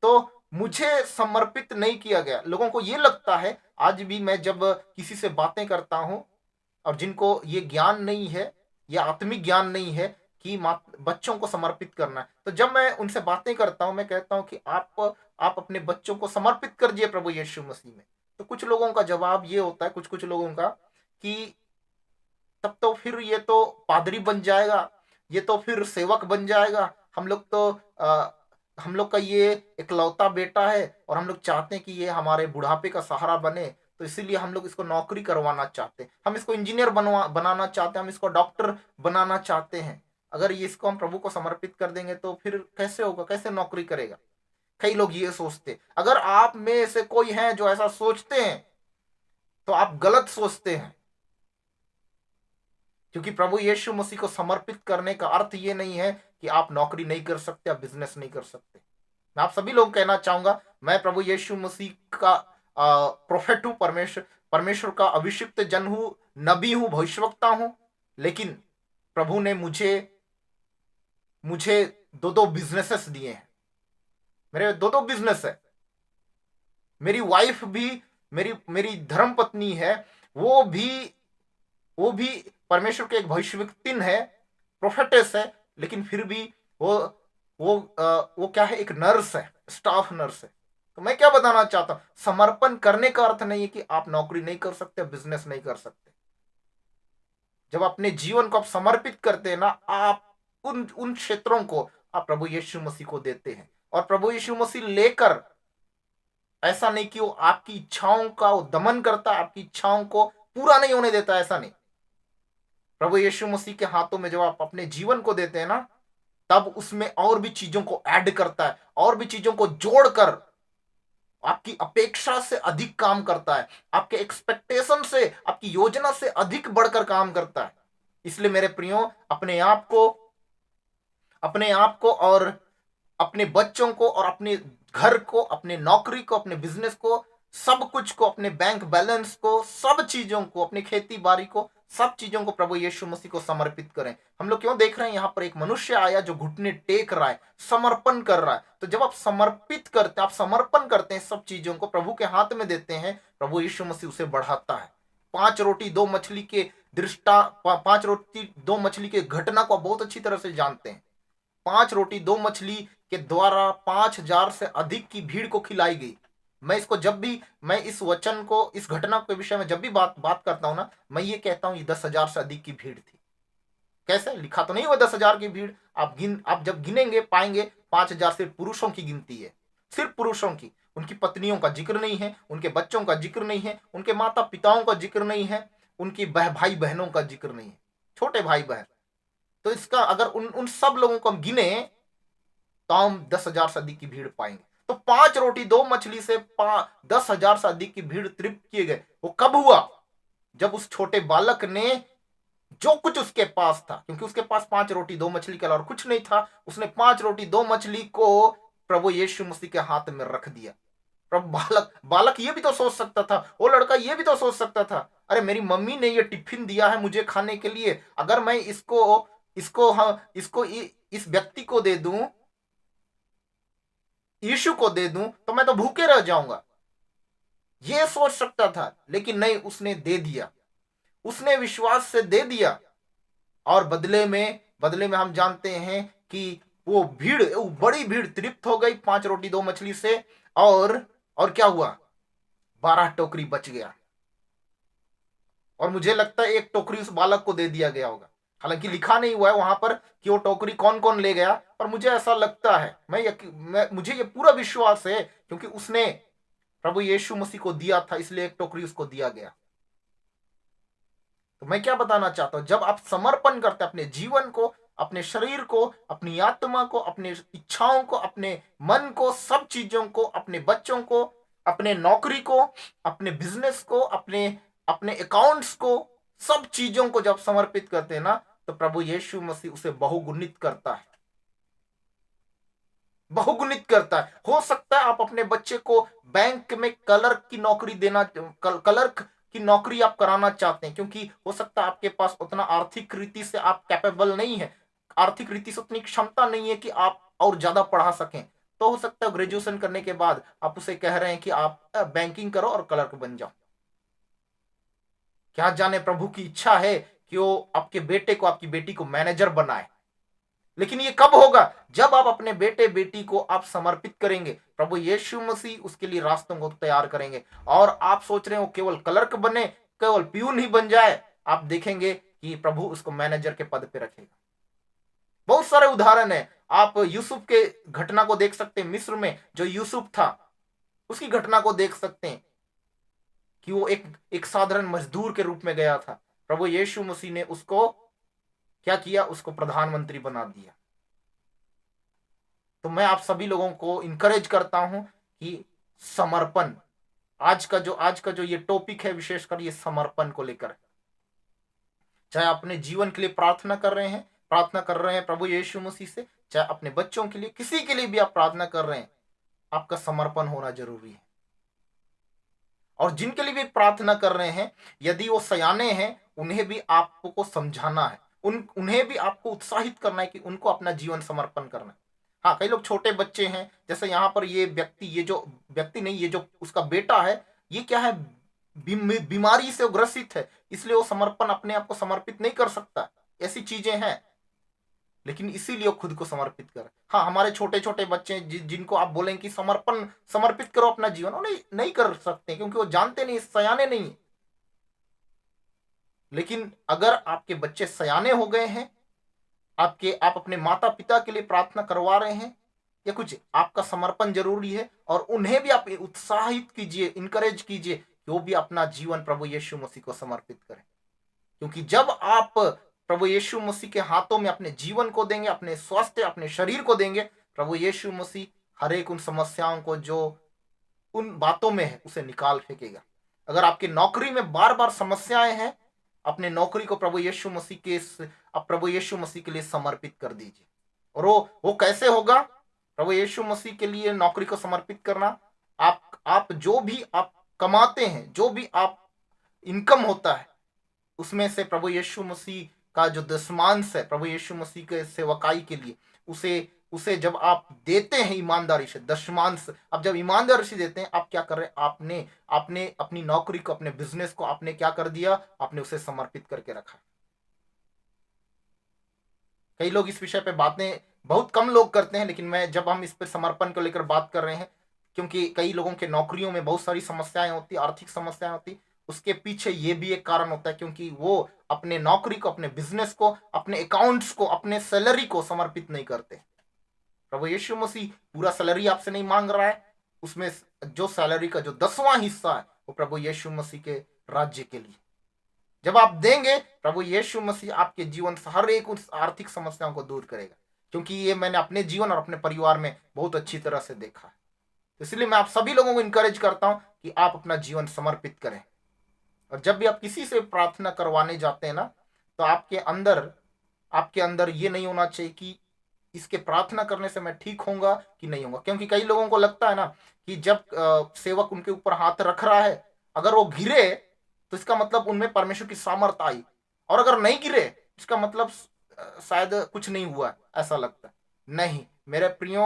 तो मुझे समर्पित नहीं किया गया। लोगों को ये लगता है, आज भी मैं जब किसी से बातें करता हूं और जिनको ये ज्ञान नहीं है, या आत्मिक ज्ञान नहीं है कि बच्चों को समर्पित करना है, तो जब मैं उनसे बातें करता हूं, मैं कहता हूं कि आप अपने बच्चों को समर्पित कर दिए प्रभु यीशु मसीह में। तो कुछ लोगों का जवाब ये होता है, कुछ कुछ लोगों का, कि तब तो फिर ये तो पादरी बन जाएगा, ये तो फिर सेवक बन जाएगा। हम लोग का ये इकलौता बेटा है और हम लोग चाहते हैं कि ये हमारे बुढ़ापे का सहारा बने, तो इसीलिए हम लोग इसको नौकरी करवाना चाहते हैं, हम इसको इंजीनियर बनाना चाहते हैं, हम इसको डॉक्टर बनाना चाहते हैं। अगर ये इसको हम प्रभु को समर्पित कर देंगे तो फिर कैसे होगा, कैसे नौकरी करेगा? कई लोग ये सोचते। अगर आप में से कोई है जो ऐसा सोचते हैं, तो आप गलत सोचते हैं, क्योंकि प्रभु यीशु मसीह को समर्पित करने का अर्थ ये नहीं है कि आप नौकरी नहीं कर सकते, आप बिजनेस नहीं कर सकते। मैं आप सभी लोग कहना चाहूंगा, मैं प्रभु यीशु मसीह का प्रोफेट हूं, परमेश्वर का अभिषिक्त जन हूं, नबी हूं, भविष्यवक्ता हूं। लेकिन प्रभु ने मुझे दो दो बिजनेसेस दिए हैं। मेरे दो दो बिजनेस है। मेरी वाइफ भी, मेरी धर्म पत्नी है, वो भी परमेश्वर के एक भविष्यवक्तिन है, प्रोफेटेस है। लेकिन फिर भी वो क्या है? एक नर्स है, स्टाफ नर्स है। तो मैं क्या बताना चाहता हूं, समर्पण करने का अर्थ नहीं है कि आप नौकरी नहीं कर सकते, बिजनेस नहीं कर सकते। जब अपने जीवन को आप समर्पित करते हैं ना, आप उन क्षेत्रों को आप प्रभु यीशु मसीह को देते हैं, और प्रभु यीशु मसीह लेकर, ऐसा नहीं कि वो आपकी इच्छाओं का वो दमन करता, आपकी इच्छाओं को पूरा नहीं होने देता, ऐसा नहीं। प्रभु यीशु मसीह के हाथों में जब आप अपने जीवन को देते हैं ना, तब उसमें और भी चीजों को ऐड करता है, और भी चीजों को जोड़कर आपकी अपेक्षा से अधिक काम करता है, आपके एक्सपेक्टेशन से, आपकी योजना से अधिक बढ़कर काम करता है। इसलिए मेरे प्रियो, अपने आप को और अपने बच्चों को और अपने घर को, अपने नौकरी को, अपने बिजनेस को, सब कुछ को, अपने बैंक बैलेंस को, सब चीजों को, अपनी खेती बाड़ी को, सब चीजों को प्रभु यीशु मसीह को समर्पित करें। हम लोग क्यों देख रहे हैं यहाँ पर एक मनुष्य आया जो घुटने टेक रहा है, समर्पण कर रहा है। तो जब आप समर्पित करते हैं, आप समर्पण करते हैं, सब चीजों को प्रभु के हाथ में देते हैं, प्रभु यीशु मसीह उसे बढ़ाता है। 5 रोटी 2 मछली के घटना को बहुत अच्छी तरह से जानते हैं। 5 रोटी 2 मछली के द्वारा 5,000 से अधिक की भीड़ को खिलाई गई। मैं इस वचन को, इस घटना के विषय में जब भी बात करता हूं ना, मैं ये कहता हूं ये 10,000 से अधिक की भीड़ थी। कैसे? लिखा तो नहीं हुआ 10,000 की भीड़। आप जब गिनेंगे पाएंगे 5,000 सिर्फ पुरुषों की गिनती है, सिर्फ पुरुषों की। उनकी पत्नियों का जिक्र नहीं है, उनके बच्चों का जिक्र नहीं है, उनके माता पिताओं का जिक्र नहीं है, उनकी भाई बहनों का जिक्र नहीं है, छोटे भाई बहन। तो इसका अगर उन सब लोगों को हम गिने तो हम 10,000 से अधिक की भीड़ पाएंगे। तो 5 रोटी 2 मछली से 10,000 से अधिक की भीड़ तृप्त किए गए। वो कब हुआ? जब उस छोटे बालक ने जो कुछ उसके पास था, क्योंकि उसके पास 5 रोटी 2 मछली के अलावा कुछ नहीं था, उसने 5 रोटी 2 मछली को प्रभु यीशु मसीह के हाथ में रख दिया। प्रभु बालक ये भी तो सोच सकता था, वो लड़का ये भी तो सोच सकता था, अरे मेरी मम्मी ने ये टिफिन दिया है मुझे खाने के लिए, अगर मैं इसको इस व्यक्ति को दे दूं, यीशु को दे दूं, तो मैं तो भूखे रह जाऊंगा। ये सोच सकता था, लेकिन नहीं, उसने दे दिया, उसने विश्वास से दे दिया, और बदले में बदले में हम जानते हैं कि वो बड़ी भीड़ तृप्त हो गई 5 रोटी 2 मछली से। और क्या हुआ, 12 टोकरी बच गया। और मुझे लगता है एक टोकरी उस बालक को दे दिया गया होगा। हालांकि लिखा नहीं हुआ है वहां पर कि वो टोकरी कौन कौन ले गया, और मुझे ऐसा लगता है, मुझे ये पूरा विश्वास है, क्योंकि उसने प्रभु यीशु मसीह को दिया था, इसलिए एक टोकरी उसको दिया गया। तो मैं क्या बताना चाहता हूं, जब आप समर्पण करते हैं अपने जीवन को, अपने शरीर को, अपनी आत्मा को, अपने इच्छाओं को, अपने मन को, सब चीजों को, अपने बच्चों को, अपने नौकरी को, अपने बिजनेस को, अपने अपने अकाउंट्स को, सब चीजों को जब समर्पित करते हैं ना, तो प्रभु यीशु मसीह उसे बहुगुणित करता है, बहुगुणित करता है। हो सकता है आप अपने बच्चे को बैंक में क्लर्क की नौकरी क्लर्क की नौकरी आप कराना चाहते हैं, क्योंकि हो सकता है आपके पास उतना आर्थिक रीति से आप कैपेबल नहीं है, आर्थिक रीति से उतनी क्षमता नहीं है कि आप और ज्यादा पढ़ा सकें। तो हो सकता है ग्रेजुएशन करने के बाद आप उसे कह रहे हैं कि आप बैंकिंग करो और क्लर्क बन जाओ। क्या जाने प्रभु की इच्छा है कि वो आपके बेटे को, आपकी बेटी को मैनेजर बनाए। लेकिन ये कब होगा, जब आप अपने बेटे बेटी को आप समर्पित करेंगे, प्रभु यीशु मसीह उसके लिए रास्तों को तैयार करेंगे। और आप सोच रहे हो केवल क्लर्क बने, केवल प्यून ही बन जाए, आप देखेंगे कि प्रभु उसको मैनेजर के पद पे रखेगा। बहुत सारे उदाहरण है, आप यूसुफ के घटना को देख सकते हैं। मिस्र में जो यूसुफ था उसकी घटना को देख सकते हैं कि वो एक साधारण मजदूर के रूप में गया था। प्रभु यीशु मसीह ने उसको क्या किया, उसको प्रधानमंत्री बना दिया। तो मैं आप सभी लोगों को इंकरेज करता हूं कि समर्पण, आज का जो ये टॉपिक है, विशेषकर ये समर्पण को लेकर। चाहे अपने जीवन के लिए प्रार्थना कर रहे हैं प्रभु यीशु मसीह से, चाहे अपने बच्चों के लिए, किसी के लिए भी आप प्रार्थना कर रहे हैं, आपका समर्पण होना जरूरी है। और जिनके लिए भी प्रार्थना कर रहे हैं, यदि वो सयाने हैं, उन्हें भी आपको समझाना है, उन्हें भी आपको उत्साहित करना है कि उनको अपना जीवन समर्पण करना है। हाँ, कई लोग छोटे बच्चे हैं, जैसे यहाँ पर ये जो व्यक्ति नहीं, ये जो उसका बेटा है, ये क्या है, बीमारी से ग्रसित है, इसलिए वो समर्पण, अपने आप को समर्पित नहीं कर सकता। ऐसी चीजें हैं, लेकिन इसीलिए वो खुद को समर्पित कर। हाँ, हमारे छोटे छोटे बच्चे जिनको आप बोलेंगे कि समर्पित करो अपना जीवन, वो नहीं कर सकते, क्योंकि वो जानते नहीं, सयाने नहीं। लेकिन अगर आपके बच्चे सयाने हो गए हैं, आप अपने माता पिता के लिए प्रार्थना करवा रहे हैं, या कुछ आपका समर्पण जरूरी है, और उन्हें भी आप उत्साहित कीजिए, इंकरेज कीजिए कि वो भी अपना जीवन प्रभु यीशु मसीह को समर्पित करें। क्योंकि जब आप प्रभु यीशु मसीह के हाथों में अपने जीवन को देंगे, अपने स्वास्थ्य, अपने शरीर को देंगे, प्रभु यीशु मसीह हर एक उन समस्याओं को जो उन बातों में है उसे निकाल फेंकेगा। अगर आपकी नौकरी में बार बार समस्याएं हैं, अपने नौकरी को प्रभु यीशु मसीह के लिए समर्पित कर दीजिए। और वो कैसे होगा, प्रभु यीशु मसीह के लिए नौकरी को समर्पित करना, आप जो भी आप कमाते हैं, जो भी आप इनकम होता है, उसमें से प्रभु यीशु मसीह का जो दशमांश है, प्रभु यीशु मसीह के सेवकाई के लिए, उसे उसे जब आप देते हैं ईमानदारी से, दशमांश आप जब ईमानदारी से देते हैं, आप क्या कर रहे हैं, आपने आपने अपनी नौकरी को, अपने बिजनेस को आपने क्या कर दिया, आपने उसे समर्पित करके रखा। कई लोग इस विषय पे बातें बहुत कम लोग करते हैं, लेकिन जब हम इस पे समर्पण को लेकर बात कर रहे हैं, क्योंकि कई लोगों के नौकरियों में बहुत सारी समस्याएं होती, आर्थिक समस्याएं होती, उसके पीछे ये भी एक कारण होता है, क्योंकि वो अपने नौकरी को, अपने बिजनेस को, अपने अकाउंट्स को, अपने सैलरी को समर्पित नहीं करते। प्रभु यीशु मसीह पूरा सैलरी आपसे नहीं मांग रहा है, उसमें जो सैलरी का जो 10वां हिस्सा है, वो प्रभु यीशु मसीह के राज्य के लिए जब आप देंगे, प्रभु यीशु मसीह आपके जीवन से हर एक उस आर्थिक समस्याओं को दूर करेगा। क्योंकि ये मैंने अपने जीवन और अपने परिवार में बहुत अच्छी तरह से देखा है। इसलिए मैं आप सभी लोगों को इंकरेज करता हूं कि आप अपना जीवन समर्पित करें। और जब भी आप किसी से प्रार्थना करवाने जाते हैं ना, तो आपके अंदर ये नहीं होना चाहिए कि इसके प्रार्थना करने से मैं ठीक होऊंगा कि नहीं होऊंगा। क्योंकि कई लोगों को लगता है ना कि जब सेवक उनके ऊपर हाथ रख रहा है, अगर वो गिरे तो इसका मतलब उनमें परमेश्वर की सामर्थ आई, और अगर नहीं गिरे इसका मतलब शायद कुछ नहीं हुआ, ऐसा लगता है। नहीं मेरे प्रियो,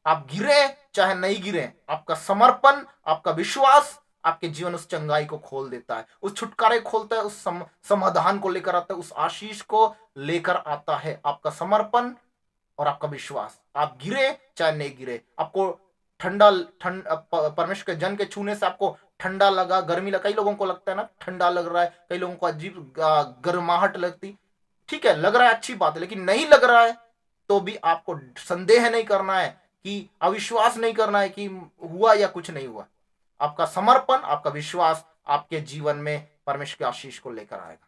आप गिरे चाहे नहीं गिरे, आपका समर्पण, आपका विश्वास आपके जीवन उस चंगाई को खोल देता है, उस छुटकारे खोलता है, उस समाधान को लेकर आता है, उस आशीष को लेकर आता है। आपका समर्पण और आपका विश्वास, आप गिरे चाहे नहीं गिरे, आपको ठंडा ठंड परमेश्वर के जन के छूने से आपको ठंडा लगा, गर्मी लगा, कई लोगों को लगता है ना ठंडा लग रहा है, कई लोगों को अजीब गर्माहट लगती, ठीक है लग रहा है अच्छी बात है, लेकिन नहीं लग रहा है तो भी आपको संदेह नहीं करना है, कि अविश्वास नहीं करना है कि हुआ या कुछ नहीं हुआ। आपका समर्पण, आपका विश्वास आपके जीवन में परमेश्वर के आशीष को लेकर आएगा।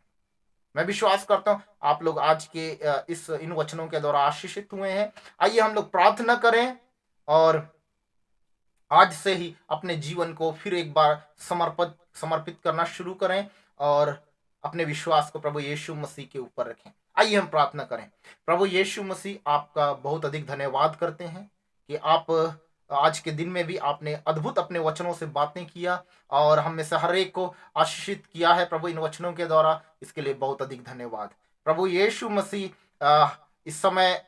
मैं विश्वास करता हूं आप लोग आज के इस इन वचनों के द्वारा आशीषित हुए हैं। आइए हम लोग प्रार्थना करें और आज से ही अपने जीवन को फिर एक बार समर्पित करना शुरू करें और अपने विश्वास को प्रभु यीशु मसीह के ऊपर रखें। आइए हम प्रार्थना करें। प्रभु यीशु मसीह, आपका बहुत अधिक धन्यवाद करते हैं कि आप आज के दिन में भी आपने अद्भुत अपने वचनों से बातें किया और हम में से हर एक को आशीषित किया है प्रभु इन वचनों के द्वारा। इसके लिए बहुत अधिक धन्यवाद प्रभु यीशु मसीह। इस समय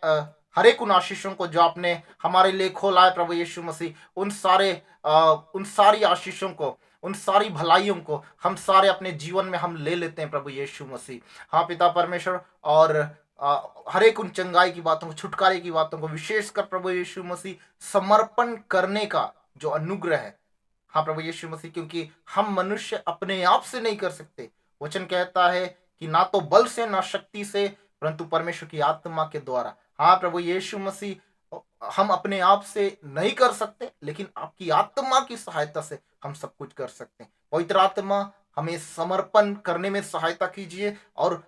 हर एक उन आशीषों को जो आपने हमारे लिए खोला है प्रभु यीशु मसीह, उन सारी आशीषों को, उन सारी भलाइयों को हम सारे अपने जीवन में हम ले लेते हैं प्रभु यीशु मसीह। हाँ पिता परमेश्वर, और हर एक उन चंगाई की बातों को, छुटकारे की बातों को, विशेषकर प्रभु यीशु मसीह समर्पण करने का जो अनुग्रह है, हाँ प्रभु यीशु मसीह, क्योंकि हम मनुष्य अपने आप से नहीं कर सकते। वचन कहता है कि ना तो बल से ना शक्ति से, परंतु परमेश्वर की आत्मा के द्वारा। हाँ प्रभु यीशु मसीह, हम अपने आप से नहीं कर सकते, लेकिन आपकी आत्मा की सहायता से हम सब कुछ कर सकते हैं। पवित्र आत्मा हमें समर्पण करने में सहायता कीजिए और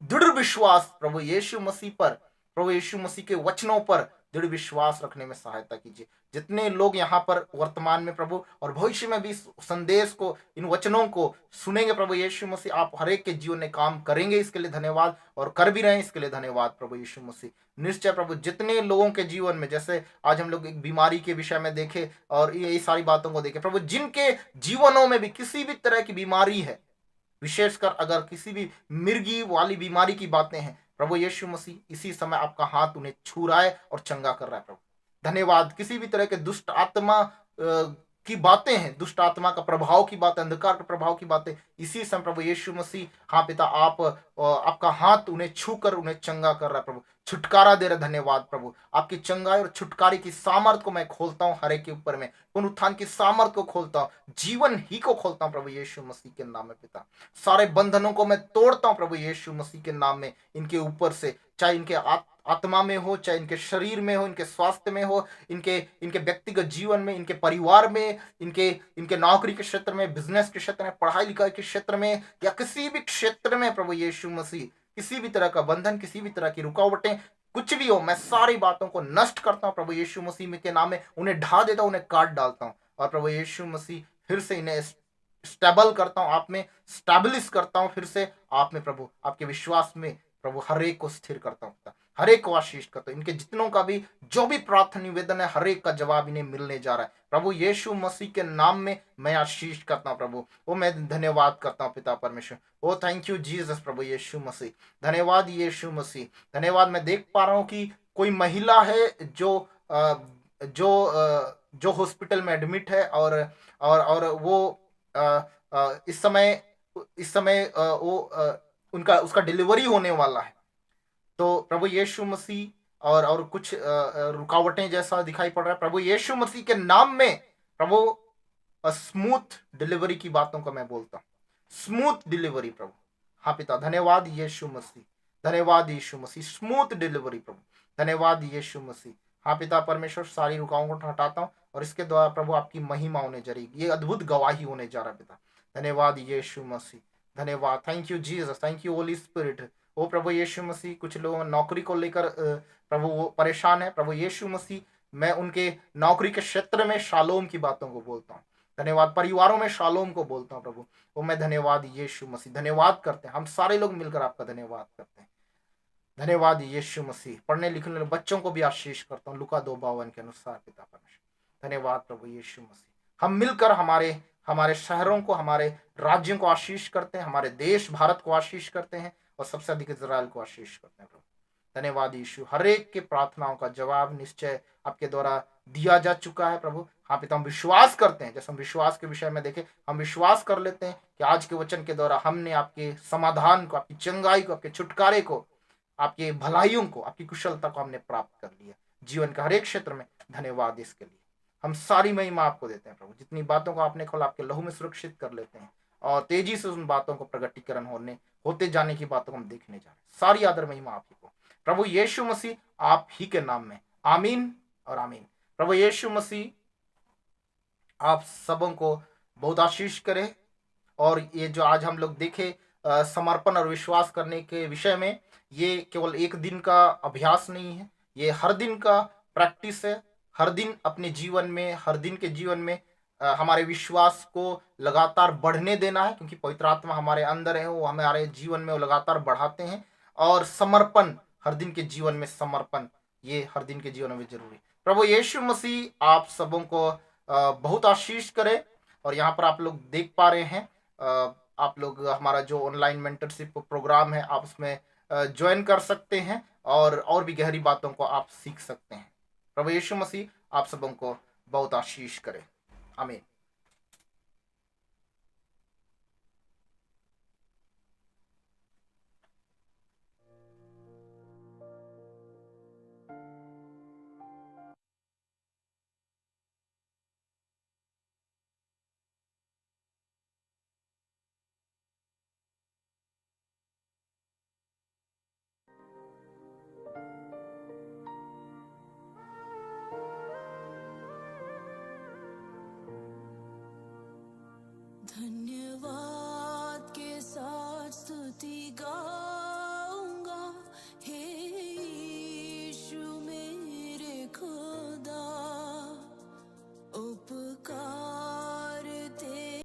दृढ़ विश्वास प्रभु यीशु मसीह पर, प्रभु यीशु मसीह के वचनों पर दृढ़ विश्वास रखने में सहायता कीजिए। जितने लोग यहाँ पर वर्तमान में प्रभु और भविष्य में भी इस संदेश को, इन वचनों को सुनेंगे प्रभु यीशु मसीह, आप हर एक के जीवन में काम करेंगे, इसके लिए धन्यवाद, और कर भी रहे हैं, इसके लिए धन्यवाद प्रभु यीशु मसीह। निश्चय प्रभु जितने लोगों के जीवन में, जैसे आज हम लोग एक बीमारी के विषय में देखे और ये सारी बातों को देखे प्रभु, जिनके जीवनों में भी किसी भी तरह की बीमारी है, विशेषकर अगर किसी भी मिर्गी वाली बीमारी की बातें हैं, प्रभु यीशु मसीह इसी समय आपका हाथ उन्हें छू रहा है और चंगा कर रहा है प्रभु। धन्यवाद। किसी भी तरह के दुष्ट आत्मा की बातें हैं, दुष्ट आत्मा का प्रभाव की बातें, अंधकार के प्रभाव की बातें, इसी समय प्रभु यीशु मसीह, हाँ पिता, आपका हाथ उन्हें छू कर उन्हें चंगा कर रहा है प्रभु, छुटकारा दे रहा। धन्यवाद प्रभु, आपकी चंगाई और छुटकारे की सामर्थ को मैं खोलता हूँ, हर एक के ऊपर में पुनरुत्थान की सामर्थ को खोलता हूँ, जीवन ही को खोलता हूँ प्रभु यीशु मसीह के नाम में पिता। सारे बंधनों को मैं तोड़ता हूँ प्रभु यीशु मसीह के नाम में, इनके ऊपर से, चाहे इनके आत्मा में हो, चाहे इनके शरीर में हो, इनके स्वास्थ्य में हो, इनके इनके व्यक्तिगत जीवन में, इनके परिवार में, इनके इनके नौकरी के क्षेत्र में, बिजनेस के क्षेत्र में, पढ़ाई लिखाई के क्षेत्र में, या किसी भी क्षेत्र में प्रभु यीशु मसीह, किसी भी तरह का बंधन, किसी भी तरह की रुकावटें, कुछ भी हो, मैं सारी बातों को नष्ट करता हूँ प्रभु यीशु मसीह के नाम में, उन्हें ढा देता हूँ, उन्हें काट डालता हूँ, और प्रभु यीशु मसीह फिर से इन्हें स्टेबल करता हूँ, आप में स्टैब्लिश करता हूँ, फिर से आप में प्रभु, आपके विश्वास में प्रभु हर एक को स्थिर करता हूँ, हर एक को आशीष करता हूँ। इनके जितनों का भी जो भी प्रार्थना निवेदन है, हर एक का जवाब इन्हें मिलने जा रहा है प्रभु यीशु मसीह के नाम में। मैं आशीष करता हूँ प्रभु, वो मैं धन्यवाद करता हूँ पिता परमेश्वर। ओ थैंक यू जीसस प्रभु यीशु मसीह, धन्यवाद यीशु मसीह, धन्यवाद। मैं देख पा रहा हूँ कि कोई महिला है जो हॉस्पिटल में एडमिट है, और वो इस समय वो उनका उसका डिलीवरी होने वाला है। तो प्रभु यीशु मसीह और कुछ रुकावटें जैसा दिखाई पड़ रहा है, प्रभु यीशु मसीह के नाम में प्रभु स्मूथ डिलीवरी की बातों का मैं बोलता हूँ, स्मूथ डिलीवरी प्रभु। हाँ पिता, धन्यवाद यीशु मसीह, धन्यवाद यीशु मसीह, स्मूथ डिलीवरी प्रभु, धन्यवाद यीशु मसीह। हाँ पिता परमेश्वर, सारी रुकावटों को हटाता हूँ, और इसके द्वारा प्रभु आपकी महिमा होने जा रही, ये अद्भुत गवाही होने जा रहा है पिता। धन्यवाद यीशु मसीह, धन्यवाद। Thank you Jesus, thank you Holy Spirit. ओ प्रभु यीशु मसीह, कुछ लोग नौकरी को लेकर प्रभु वो परेशान है, प्रभु यीशु मसीह मैं उनके नौकरी के क्षेत्र में शालोम की बातों को बोलता हूँ, धन्यवाद। परिवारों में शालोम को बोलता हूँ प्रभु, वो मैं धन्यवाद यीशु मसीह, धन्यवाद करते हैं, हम सारे लोग मिलकर आपका धन्यवाद करते हैं। धन्यवाद यीशु मसीह। पढ़ने लिखने वाले बच्चों को भी आशीष करता हूँ लुका 2:52 के अनुसार पिता परमेश्वर। धन्यवाद प्रभु यीशु मसीह। हम मिलकर हमारे हमारे शहरों को, हमारे राज्यों को आशीष करते हैं, हमारे देश भारत को आशीष करते हैं, और सबसे अधिक इजराइल को आशीष करते हैं प्रभु। धन्यवाद यीशु, हर एक के प्रार्थनाओं का जवाब निश्चय आपके द्वारा दिया जा चुका है प्रभु। हाँ पिता, हम विश्वास करते हैं, जैसे हम विश्वास के विषय में देखें, हम विश्वास कर लेते हैं कि आज के वचन के द्वारा हमने आपके समाधान को, आपकी चंगाई को, आपके छुटकारे को, आपके भलाइयों को, आपकी कुशलता को हमने प्राप्त कर लिया जीवन का हर एक क्षेत्र में। धन्यवाद इसके लिए। हम सारी महिमा आपको देते हैं प्रभु। जितनी बातों को आपने खोला, आपके लहू में सुरक्षित कर लेते हैं और तेजी से उन बातों को प्रगटीकरण होते जाने की बातों को हम देखने जा रहे हैं। सारी आदर महिमा आप ही को प्रभु यीशु मसीह आप ही के नाम में, आमीन और आमीन। प्रभु यीशु मसीह आप सबों को बहुत आशीष करे। और ये जो आज हम लोग देखे समर्पण और विश्वास करने के विषय में, ये केवल एक दिन का अभ्यास नहीं है, ये हर दिन का प्रैक्टिस है। हर दिन अपने जीवन में, हर दिन के जीवन में हमारे विश्वास को लगातार बढ़ने देना है, क्योंकि पवित्र आत्मा हमारे अंदर है, वो हमारे जीवन में वो लगातार बढ़ाते हैं। और समर्पण, हर दिन के जीवन में समर्पण, ये हर दिन के जीवन में जरूरी। प्रभु यीशु मसीह आप सबों को बहुत आशीष करे। और यहाँ पर आप लोग देख पा रहे हैं, आप लोग हमारा जो ऑनलाइन मेंटरशिप प्रोग्राम है, आप उसमें ज्वाइन कर सकते हैं और भी गहरी बातों को आप सीख सकते हैं। प्रभु यीशु मसीह आप सबों को बहुत आशीष करे। आमीन।